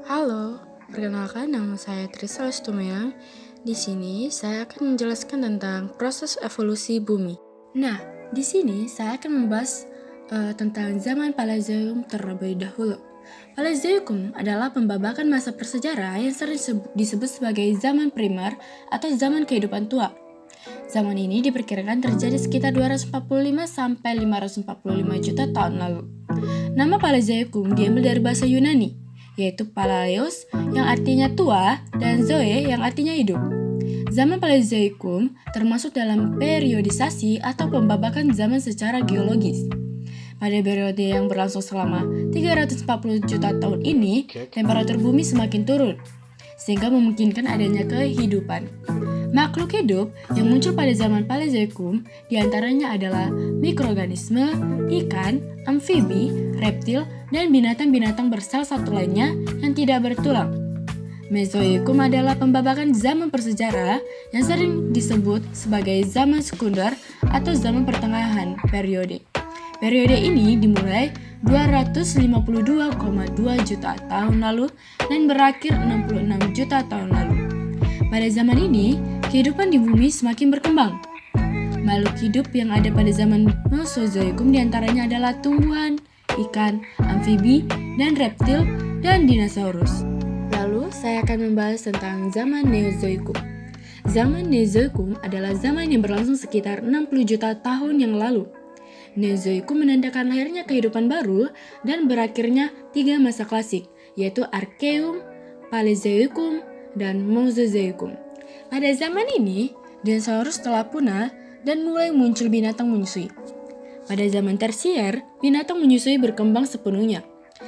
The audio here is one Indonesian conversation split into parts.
Halo, perkenalkan nama saya Trisa Lestumeang. Di sini saya akan menjelaskan tentang proses evolusi bumi. Nah, di sini saya akan membahas tentang zaman Paleozoikum terlebih dahulu. Paleozoikum adalah pembabakan masa prasejarah yang sering disebut sebagai zaman primer atau zaman kehidupan tua. Zaman ini diperkirakan terjadi sekitar 245 sampai 545 juta tahun lalu. Nama Paleozoikum diambil dari bahasa Yunani, yaitu Palaios yang artinya tua dan Zoe yang artinya hidup. Zaman Paleozoikum termasuk dalam periodisasi atau pembabakan zaman secara geologis. Pada periode yang berlangsung selama 340 juta tahun ini, temperatur bumi semakin turun, sehingga memungkinkan adanya kehidupan. Makhluk hidup yang muncul pada zaman Paleozoikum diantaranya adalah mikroorganisme, ikan, amfibi, reptil, dan binatang-binatang bersel satu lainnya yang tidak bertulang. Mesozoikum adalah pembabakan zaman prasejarah yang sering disebut sebagai zaman sekunder atau zaman pertengahan periode. Periode ini dimulai 252,2 juta tahun lalu dan berakhir 66 juta tahun lalu. Pada zaman ini, kehidupan di bumi semakin berkembang. Makhluk hidup yang ada pada zaman Mesozoikum diantaranya adalah tumbuhan, ikan, amfibi, dan reptil, dan dinosaurus. Lalu, saya akan membahas tentang zaman Neozoikum. Zaman Neozoikum adalah zaman yang berlangsung sekitar 60 juta tahun yang lalu. Neozoikum menandakan lahirnya kehidupan baru dan berakhirnya 3 masa klasik, yaitu Archeum, Paleozoikum, dan Mesozoikum. Pada zaman ini, dinosaurus telah punah dan mulai muncul binatang menyusui. Pada zaman tersier, binatang menyusui berkembang sepenuhnya.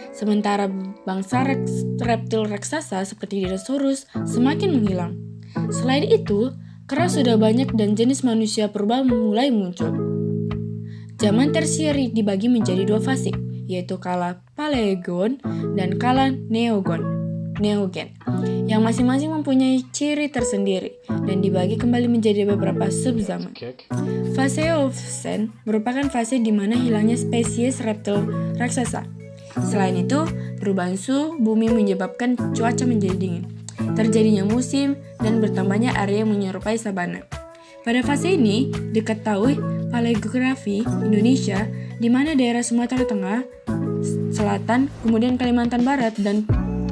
Sementara bangsa reptil raksasa seperti dinosaurus semakin menghilang. Selain itu, kera sudah banyak dan jenis manusia purba mulai muncul. Zaman tersier dibagi menjadi 2 fase, yaitu kala Paleogen dan kala Neogen, yang masing-masing mempunyai ciri tersendiri dan dibagi kembali menjadi beberapa subzaman. Fase Eocene merupakan fase di mana hilangnya spesies reptil raksasa. Selain itu, perubahan suhu bumi menyebabkan cuaca menjadi dingin, terjadinya musim, dan bertambahnya area yang menyerupai sabana. Pada fase ini, diketahui paleografi Indonesia, di mana daerah Sumatera Tengah, Selatan, kemudian Kalimantan Barat, dan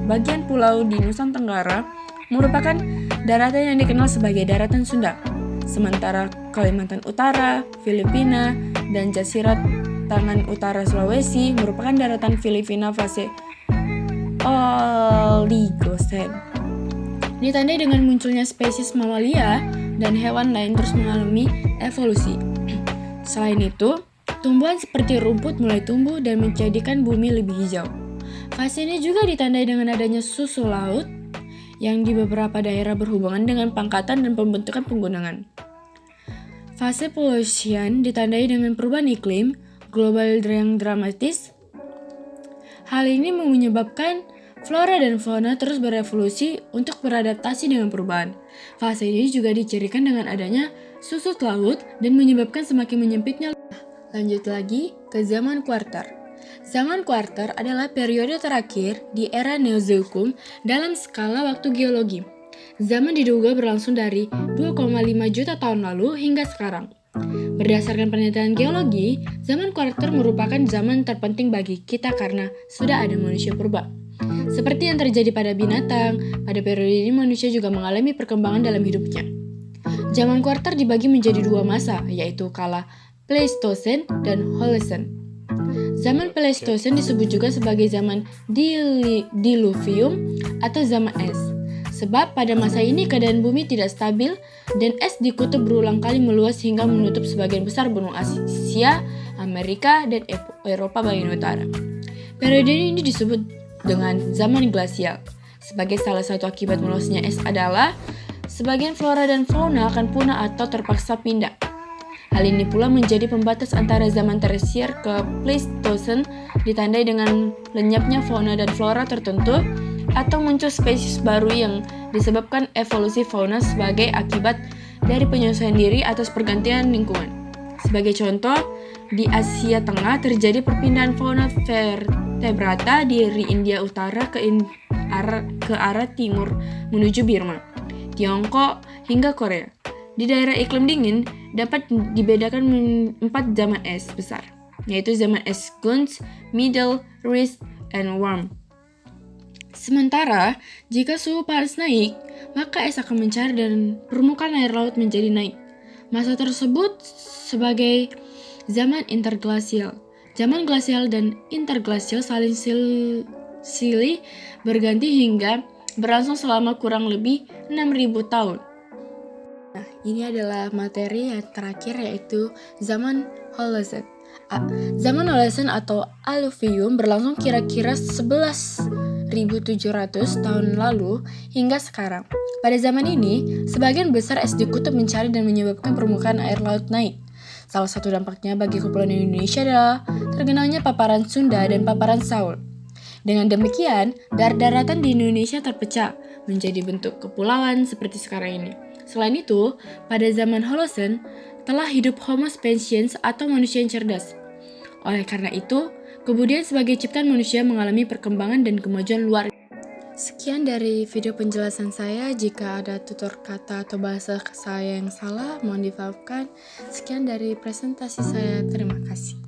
bagian pulau di Nusa Tenggara merupakan daratan yang dikenal sebagai daratan Sunda. Sementara Kalimantan Utara, Filipina, dan Jasirat Tangan Utara Sulawesi merupakan daratan Filipina fase Oligocene. Ditandai dengan munculnya spesies mamalia dan hewan lain terus mengalami evolusi. Selain itu, tumbuhan seperti rumput mulai tumbuh dan menjadikan bumi lebih hijau. Fase ini juga ditandai dengan adanya susu laut yang di beberapa daerah berhubungan dengan pangkatan dan pembentukan pegunungan. Fase Paleocene ditandai dengan perubahan iklim global yang dramatis. Hal ini menyebabkan flora dan fauna terus berevolusi untuk beradaptasi dengan perubahan. Fase ini juga dicirikan dengan adanya susut laut dan menyebabkan semakin menyempitnya. Lanjut lagi ke zaman kuarter. Zaman kuarter adalah periode terakhir di era Neozoikum dalam skala waktu geologi. Zaman diduga berlangsung dari 2,5 juta tahun lalu hingga sekarang. Berdasarkan penelitian geologi, zaman kuarter merupakan zaman terpenting bagi kita karena sudah ada manusia purba. Seperti yang terjadi pada binatang, pada periode ini manusia juga mengalami perkembangan dalam hidupnya. Zaman kuarter dibagi menjadi 2 masa, yaitu kala Pleistocene dan Holocene. Zaman Pleistocene disebut juga sebagai zaman Diluvium atau zaman es. Sebab pada masa ini keadaan bumi tidak stabil dan es di kutub berulang kali meluas hingga menutup sebagian besar benua Asia, Amerika, dan Eropa bagian utara. Periode ini disebut dengan zaman glasial. Sebagai salah satu akibat meluasnya es adalah sebagian flora dan fauna akan punah atau terpaksa pindah. Hal ini pula menjadi pembatas antara zaman tersier ke Pleistocene, ditandai dengan lenyapnya fauna dan flora tertentu atau muncul spesies baru yang disebabkan evolusi fauna sebagai akibat dari penyesuaian diri atas pergantian lingkungan. Sebagai contoh, di Asia Tengah terjadi perpindahan fauna Tebrata dari India Utara ke arah timur menuju Burma, Tiongkok, hingga Korea. Di daerah iklim dingin dapat dibedakan 4 zaman es besar, yaitu zaman es Gunz, Middle, Rise, and Warm. Sementara, jika suhu panas naik, maka es akan mencair dan permukaan air laut menjadi naik. Masa tersebut sebagai zaman interglasial. Zaman glasial dan interglasial saling silih berganti hingga berlangsung selama kurang lebih 6.000 tahun. Nah, ini adalah materi yang terakhir, yaitu zaman Holocene. Zaman Holocene atau Alluvium berlangsung kira-kira 11.700 tahun lalu hingga sekarang. Pada zaman ini, sebagian besar es di kutub mencari dan menyebabkan permukaan air laut naik. Salah satu dampaknya bagi Kepulauan Indonesia adalah terkenalnya paparan Sunda dan paparan Saul. Dengan demikian, daratan di Indonesia terpecah menjadi bentuk kepulauan seperti sekarang ini. Selain itu, pada zaman Holocene telah hidup Homo sapiens atau manusia yang cerdas. Oleh karena itu, kemudian sebagai ciptaan manusia mengalami perkembangan dan kemajuan luar. Sekian dari video penjelasan saya. Jika ada tutur kata atau bahasa saya yang salah, mohon dimaafkan. Sekian dari presentasi saya. Terima kasih.